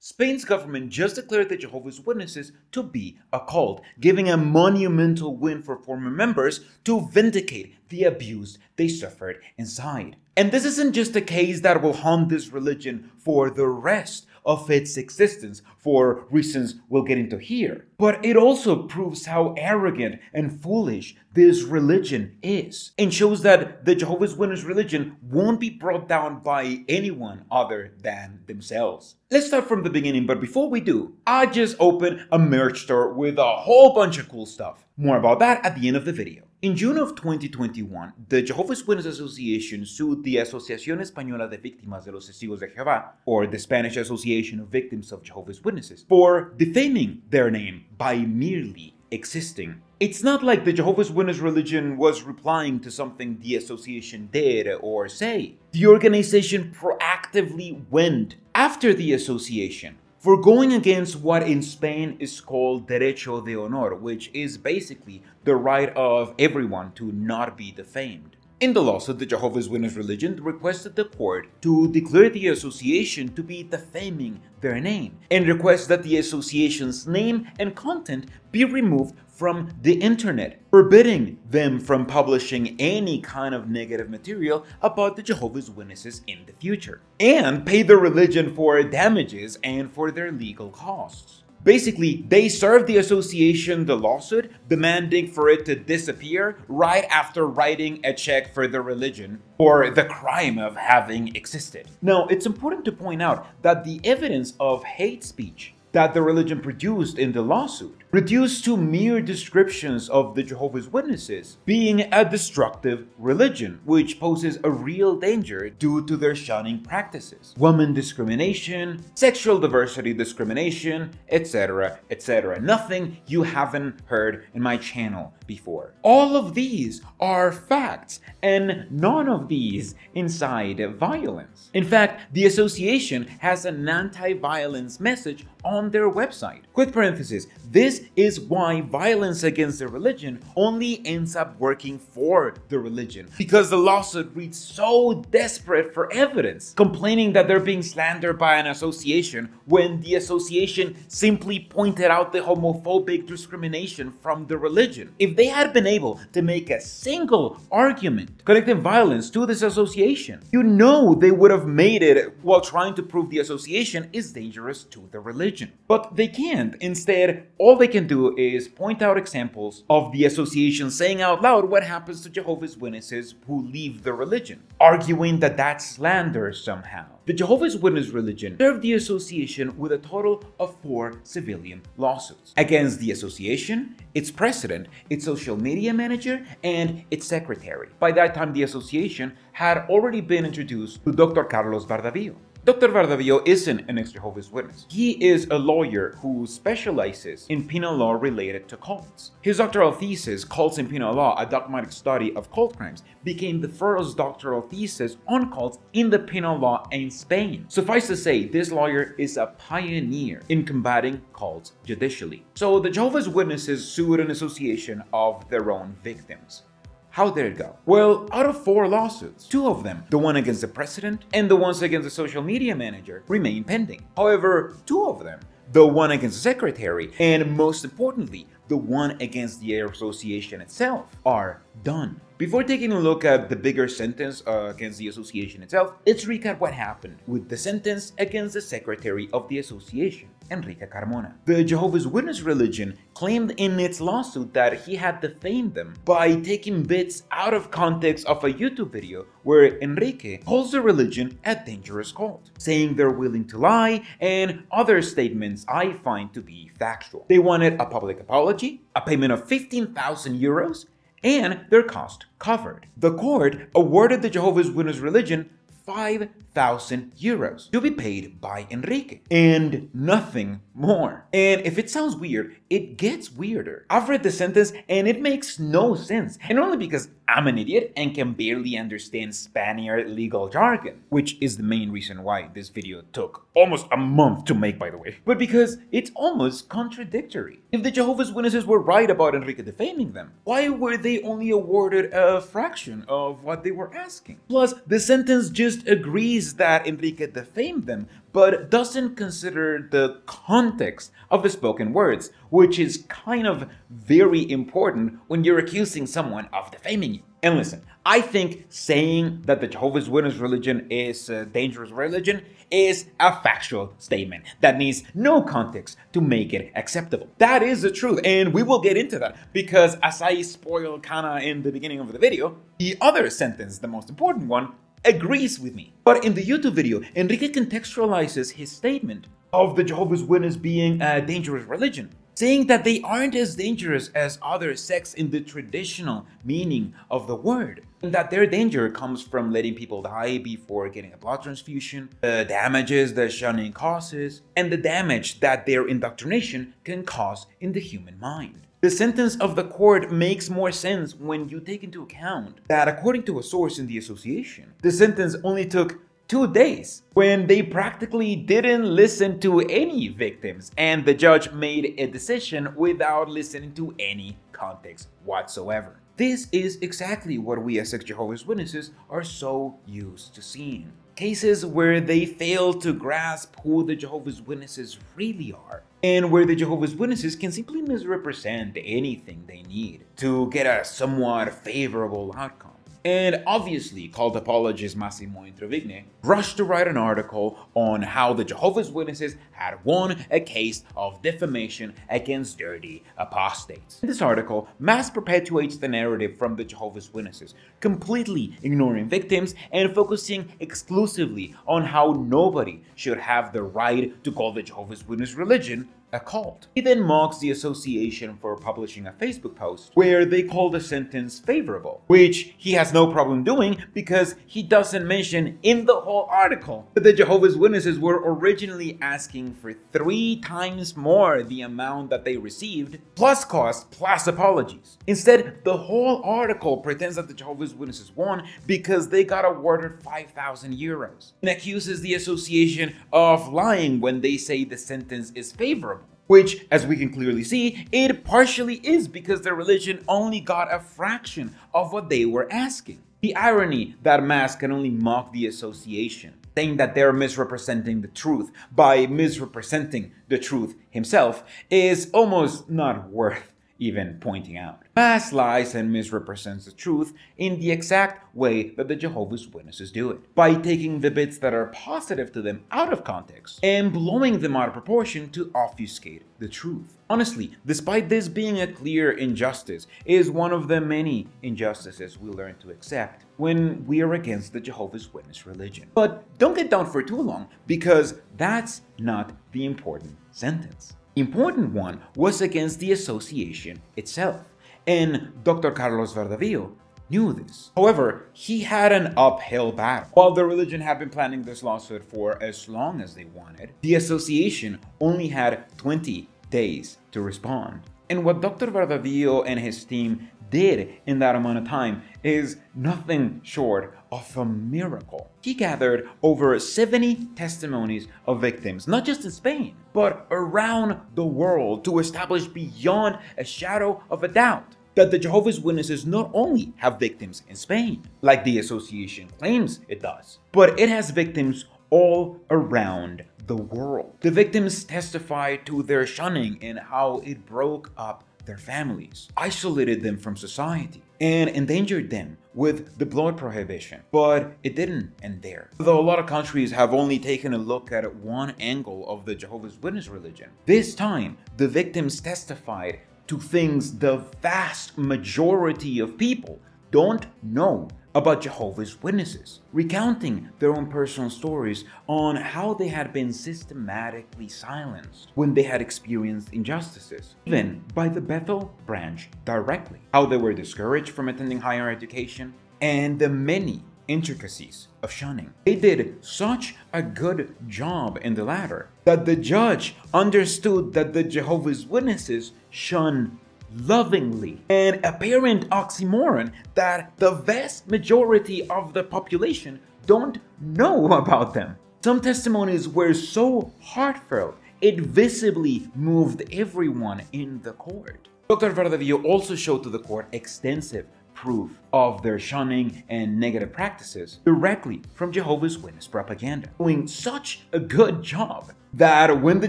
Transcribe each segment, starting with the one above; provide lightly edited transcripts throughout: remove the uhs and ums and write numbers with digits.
Spain's government just declared the Jehovah's Witnesses to be a cult, giving a monumental win for former members to vindicate the abuse they suffered inside. And this isn't just a case that will haunt this religion for the rest of its existence, for reasons we'll get into here. But it also proves how arrogant and foolish this religion is, and shows that the Jehovah's Witness religion won't be brought down by anyone other than themselves. Let's start from the beginning, but before we do, I just opened a merch store with a whole bunch of cool stuff. More about that at the end of the video. In June of 2021, the Jehovah's Witness Association sued the Asociación Española de Víctimas de los Testigos de Jehová, or the Spanish Association of Victims of Jehovah's Witnesses, for defaming their name by merely existing. It's not like the Jehovah's Witness religion was replying to something the association did or say. The organization proactively went after the association for going against what in Spain is called derecho de honor, which is basically the right of everyone to not be defamed. In the lawsuit, the Jehovah's Witness religion requested the court to declare the association to be defaming their name, and request that the association's name and content be removed from the internet, forbidding them from publishing any kind of negative material about the Jehovah's Witnesses in the future, and pay the religion for damages and for their legal costs. Basically, they served the association the lawsuit, demanding for it to disappear right after writing a check for the religion for the crime of having existed. Now, it's important to point out that the evidence of hate speech that the religion produced in the lawsuit reduced to mere descriptions of the Jehovah's Witnesses being a destructive religion, which poses a real danger due to their shunning practices, women discrimination, sexual diversity discrimination, etc., etc. Nothing you haven't heard in my channel before. All of these are facts, and none of these incite violence. In fact, the association has an anti-violence message on their website. Quick parenthesis, this is why violence against the religion only ends up working for the religion, because the lawsuit reads so desperate for evidence, complaining that they're being slandered by an association when the association simply pointed out the homophobic discrimination from the religion. If they had been able to make a single argument connecting violence to this association, you know they would have made it while trying to prove the association is dangerous to the religion. But they can't. Instead, all they can do is point out examples of the association saying out loud what happens to Jehovah's Witnesses who leave the religion, arguing that that's slander somehow. The Jehovah's Witness religion served the association with a total of 4 civilian lawsuits against the association, its president, its social media manager, and its secretary. By that time, the association had already been introduced to Dr. Carlos Vardavillo. Dr. Vardavillo isn't an ex-Jehovah's Witness. He is a lawyer who specializes in penal law related to cults. His doctoral thesis, Cults in Penal Law, a dogmatic study of cult crimes, became the first doctoral thesis on cults in the penal law in Spain. Suffice to say, this lawyer is a pioneer in combating cults judicially. So the Jehovah's Witnesses sued an association of their own victims. How did it go? Well, out of 4 lawsuits, 2 of them, the one against the president and the ones against the social media manager, remain pending. However, 2 of them, the one against the secretary and most importantly, the one against the association itself, are done. Before taking a look at the bigger sentence against the association itself, let's recap what happened with the sentence against the secretary of the association, Enrique Carmona. The Jehovah's Witness religion claimed in its lawsuit that he had defamed them by taking bits out of context of a YouTube video where Enrique calls the religion a dangerous cult, saying they're willing to lie, and other statements I find to be factual. They wanted a public apology, a payment of 15,000 euros, and their cost covered. The court awarded the Jehovah's Witness religion 5,000 euros to be paid by Enrique, and nothing more. And if it sounds weird, it gets weirder. I've read the sentence and it makes no sense, and only because I'm an idiot and can barely understand Spaniard legal jargon, which is the main reason why this video took almost a month to make, by the way, but because it's almost contradictory. If the Jehovah's Witnesses were right about Enrique defaming them, why were they only awarded a fraction of what they were asking? Plus, the sentence just agrees agrees that Enrique defamed them, but doesn't consider the context of the spoken words, which is kind of very important when you're accusing someone of defaming you. And listen, I think saying that the Jehovah's Witness religion is a dangerous religion is a factual statement that needs no context to make it acceptable. That is the truth, and we will get into that because, as I spoiled kinda in the beginning of the video, the other sentence, the most important one, agrees with me. But in the YouTube video, Enrique contextualizes his statement of the Jehovah's Witness being a dangerous religion, saying that they aren't as dangerous as other sects in the traditional meaning of the word, and that their danger comes from letting people die before getting a blood transfusion, the damages that shunning causes, and the damage that their indoctrination can cause in the human mind. The sentence of the court makes more sense when you take into account that, according to a source in the association, the sentence only took 2 days, when they practically didn't listen to any victims, and the judge made a decision without listening to any context whatsoever. This is exactly what we as Jehovah's Witnesses are so used to seeing. Cases where they fail to grasp who the Jehovah's Witnesses really are, and where the Jehovah's Witnesses can simply misrepresent anything they need to get a somewhat favorable outcome. And obviously, cult apologist Massimo Introvigne rushed to write an article on how the Jehovah's Witnesses had won a case of defamation against dirty apostates. In this article, Mass perpetuates the narrative from the Jehovah's Witnesses, completely ignoring victims and focusing exclusively on how nobody should have the right to call the Jehovah's Witness religion a cult. He then mocks the association for publishing a Facebook post where they call the sentence favorable, which he has no problem doing because he doesn't mention in the whole article that the Jehovah's Witnesses were originally asking for 3 times more the amount that they received, plus cost, plus apologies. Instead, the whole article pretends that the Jehovah's Witnesses won because they got awarded 5,000 euros and accuses the association of lying when they say the sentence is favorable. Which, as we can clearly see, it partially is because their religion only got a fraction of what they were asking. The irony that Mass can only mock the association, saying that they're misrepresenting the truth by misrepresenting the truth himself, is almost not worth even pointing out. Mass lies and misrepresents the truth in the exact way that the Jehovah's Witnesses do it, by taking the bits that are positive to them out of context and blowing them out of proportion to obfuscate the truth. Honestly, despite this being a clear injustice, it is one of the many injustices we learn to accept when we are against the Jehovah's Witness religion. But don't get down for too long, because that's not the important sentence. The important one was against the association itself, and Dr. Carlos Verdavillo knew this. However, he had an uphill battle. While the religion had been planning this lawsuit for as long as they wanted, the association only had 20 days to respond. And what Dr. Verdavillo and his team did in that amount of time is nothing short of a miracle. He gathered over 70 testimonies of victims, not just in Spain, but around the world, to establish beyond a shadow of a doubt that the Jehovah's Witnesses not only have victims in Spain, like the association claims it does, but it has victims all around the world. The victims testify to their shunning and how it broke up their families, isolated them from society, and endangered them with the blood prohibition. But it didn't end there. Though a lot of countries have only taken a look at one angle of the Jehovah's Witness religion, this time the victims testified to things the vast majority of people don't know about Jehovah's Witnesses, recounting their own personal stories on how they had been systematically silenced when they had experienced injustices, even by the Bethel branch directly, how they were discouraged from attending higher education, and the many intricacies of shunning. They did such a good job in the latter that the judge understood that the Jehovah's Witnesses shun lovingly, an apparent oxymoron that the vast majority of the population don't know about them. Some testimonies were so heartfelt, it visibly moved everyone in the court. Dr. Verdavillo also showed to the court extensive proof of their shunning and negative practices directly from Jehovah's Witness propaganda, doing such a good job that when the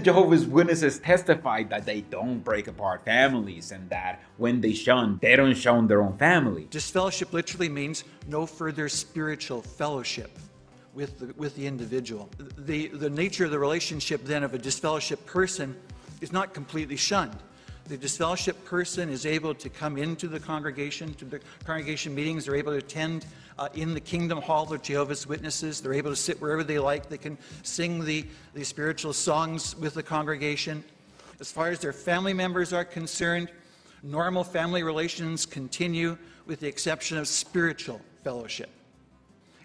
Jehovah's Witnesses testified that they don't break apart families and that when they shun, they don't shun their own family. Disfellowship literally means no further spiritual fellowship with the individual. The nature of the relationship then of a disfellowship person is not completely shunned. The disfellowship person is able to come into the congregation, to the congregation meetings. They're able to attend in the Kingdom Hall of Jehovah's Witnesses. They're able to sit wherever they like. They can sing the spiritual songs with the congregation. As far as their family members are concerned, normal family relations continue with the exception of spiritual fellowship.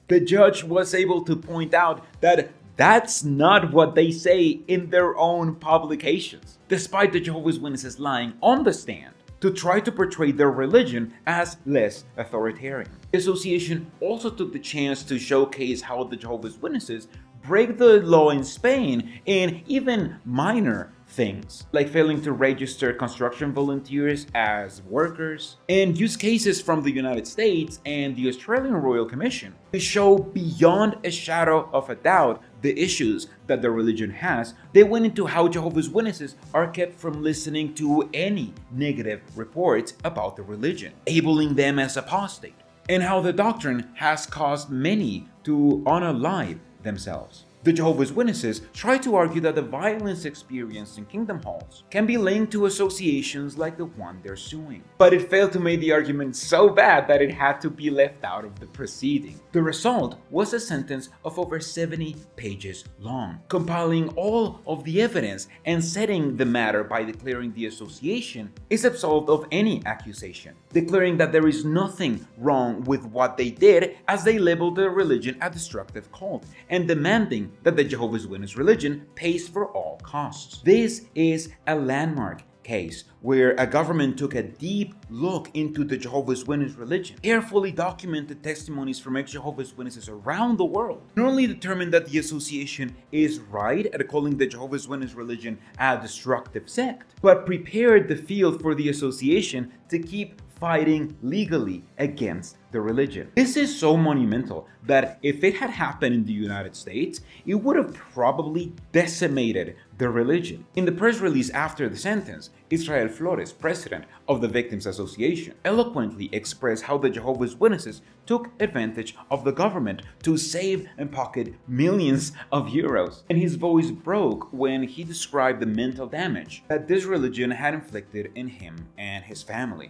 The judge was able to point out that that's not what they say in their own publications, despite the Jehovah's Witnesses lying on the stand to try to portray their religion as less authoritarian. The association also took the chance to showcase how the Jehovah's Witnesses break the law in Spain in even minor things, like failing to register construction volunteers as workers, and use cases from the United States and the Australian Royal Commission to show beyond a shadow of a doubt the issues that the religion has. They went into how Jehovah's Witnesses are kept from listening to any negative reports about the religion, labeling them as apostate, and how the doctrine has caused many to unalive themselves. The Jehovah's Witnesses try to argue that the violence experienced in kingdom halls can be linked to associations like the one they're suing. But it failed to make the argument so bad that it had to be left out of the proceeding. The result was a sentence of over 70 pages long, compiling all of the evidence and setting the matter by declaring the association is absolved of any accusation, declaring that there is nothing wrong with what they did as they labeled the religion a destructive cult, and demanding that the Jehovah's Witness religion pays for all costs. This is a landmark case where a government took a deep look into the Jehovah's Witness religion, carefully documented testimonies from ex-Jehovah's Witnesses around the world, not only determined that the association is right at calling the Jehovah's Witness religion a destructive sect, but prepared the field for the association to keep fighting legally against the religion. This is so monumental that if it had happened in the United States, it would have probably decimated the religion. In the press release after the sentence, Israel Flores, president of the Victims Association, eloquently expressed how the Jehovah's Witnesses took advantage of the government to save and pocket millions of euros. And his voice broke when he described the mental damage that this religion had inflicted in him and his family.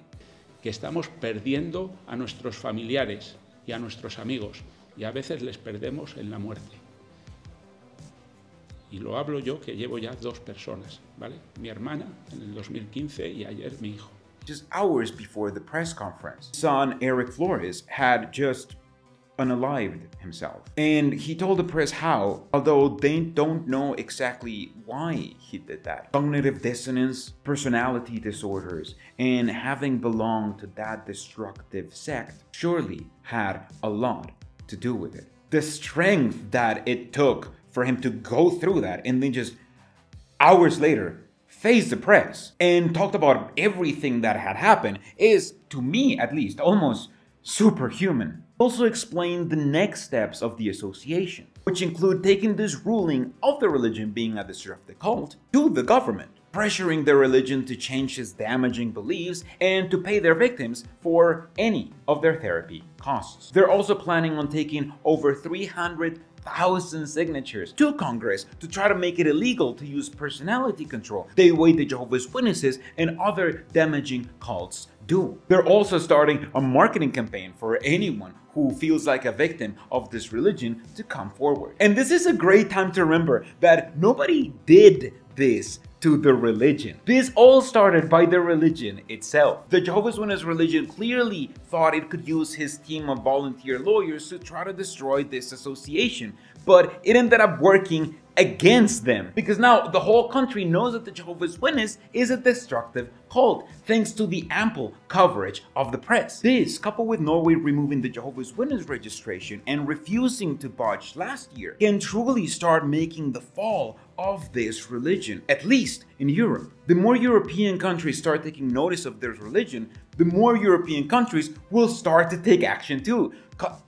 Que estamos perdiendo a nuestros familiares y a nuestros amigos, y a veces les perdemos en la muerte. Y lo hablo yo, que llevo ya 2 personas, ¿vale? Mi hermana en el 2015 y ayer mi hijo. Just hours before the press conference, son Eric Flores had just unalived himself. And he told the press how, although they don't know exactly why he did that, cognitive dissonance, personality disorders, and having belonged to that destructive sect surely had a lot to do with it. The strength that it took for him to go through that and then just hours later face the press and talked about everything that had happened is, to me at least, almost superhuman. Also explained the next steps of the association, which include taking this ruling of the religion being a destructive cult to the government, pressuring the religion to change its damaging beliefs and to pay their victims for any of their therapy costs. They're also planning on taking over 300,000 signatures to Congress to try to make it illegal to use personality control, the way the Jehovah's Witnesses and other damaging cults do. They're also starting a marketing campaign for anyone who feels like a victim of this religion to come forward. And this is a great time to remember that nobody did this to the religion. This all started by the religion itself. The Jehovah's Witness religion clearly thought it could use his team of volunteer lawyers to try to destroy this association, but it ended up working against them. Because now the whole country knows that the Jehovah's Witness is a destructive cult, thanks to the ample coverage of the press. This, coupled with Norway removing the Jehovah's Witness registration and refusing to budge last year, can truly start making the fall of this religion, at least in Europe. The more European countries start taking notice of this religion, the more European countries will start to take action too.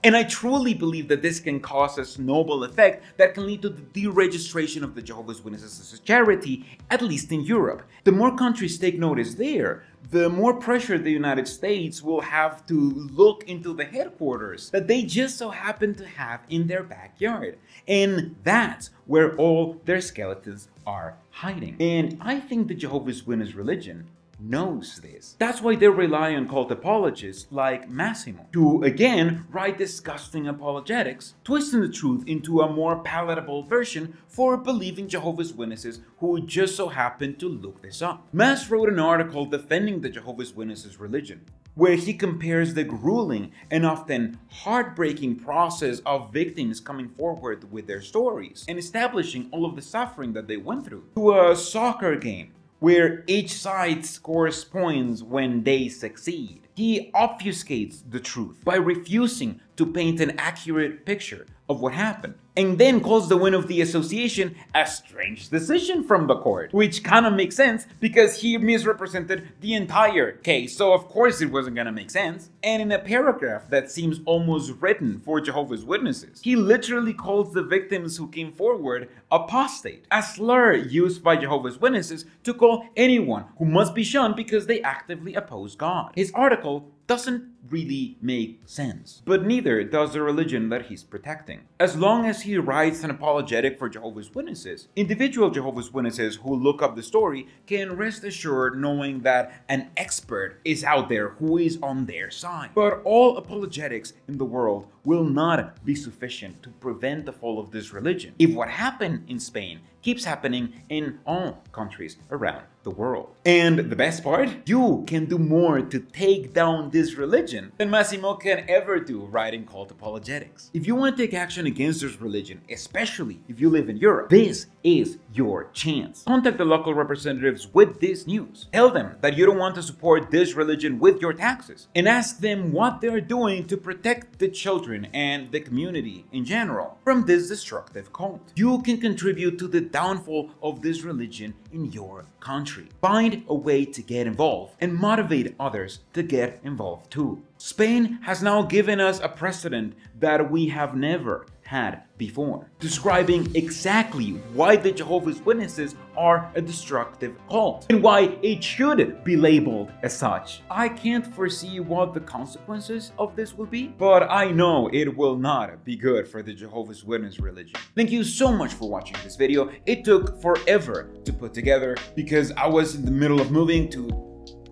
And I truly believe that this can cause a snowball effect that can lead to the deregistration of the Jehovah's Witnesses as a charity, at least in Europe. The more countries take notice there, the more pressure the United States will have to look into the headquarters that they just so happen to have in their backyard. And that's where all their skeletons are hiding. And I think the Jehovah's Witness religion knows this. That's why they rely on cult apologists like Massimo to again write disgusting apologetics, twisting the truth into a more palatable version for believing Jehovah's Witnesses who just so happen to look this up. Mass wrote an article defending the Jehovah's Witnesses religion, where he compares the grueling and often heartbreaking process of victims coming forward with their stories and establishing all of the suffering that they went through to a soccer game where each side scores points when they succeed. He obfuscates the truth by refusing to paint an accurate picture of what happened, and then calls the win of the association a strange decision from the court, which kind of makes sense because he misrepresented the entire case, so of course it wasn't gonna make sense. And in a paragraph that seems almost written for Jehovah's Witnesses, he literally calls the victims who came forward apostate, a slur used by Jehovah's Witnesses to call anyone who must be shunned because they actively oppose God. His article doesn't really make sense, but neither does the religion that he's protecting. As long as he writes an apologetic for Jehovah's Witnesses, individual Jehovah's Witnesses who look up the story can rest assured knowing that an expert is out there who is on their side. But all apologetics in the world will not be sufficient to prevent the fall of this religion if what happened in Spain keeps happening in all countries around the world. And the best part? You can do more to take down this religion than Massimo can ever do writing cult apologetics. If you want to take action against this religion, especially if you live in Europe, this is your chance. Contact the local representatives with this news. Tell them that you don't want to support this religion with your taxes, and ask them what they're doing to protect the children and the community in general from this destructive cult. You can contribute to the downfall of this religion in your country. Find a way to get involved and motivate others to get involved too. Spain has now given us a precedent that we have never had before, describing exactly why the Jehovah's Witnesses are a destructive cult and why it should be labeled as such. I can't foresee what the consequences of this will be, but I know it will not be good for the Jehovah's Witness religion. Thank you so much for watching this video. It took forever to put together because I was in the middle of moving to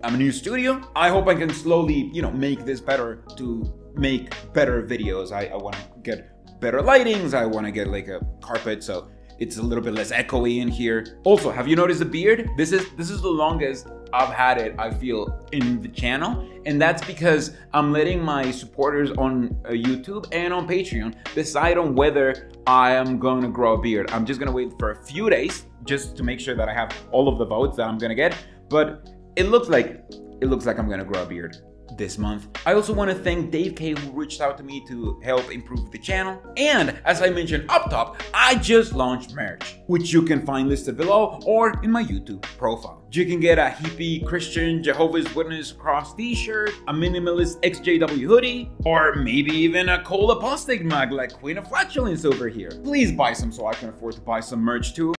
a new studio. I hope I can slowly, make this better to make better videos. I want to get better lightings. I want to get like a carpet so it's a little bit less echoey in here. Also, have you noticed the beard? This is the longest I've had it, I feel, in the channel, and that's because I'm letting my supporters on YouTube and on Patreon decide on whether I am going to grow a beard. I'm just going to wait for a few days just to make sure that I have all of the votes that I'm going to get, but it looks like I'm going to grow a beard this month. I also want to thank Dave K, who reached out to me to help improve the channel. And as I mentioned up top, I just launched merch, which you can find listed below or in my YouTube profile. You can get a hippie Christian Jehovah's Witness cross t-shirt, a minimalist XJW hoodie, or maybe even a cold apostate mug like Queen of Flatulence over here. Please buy some so I can afford to buy some merch too.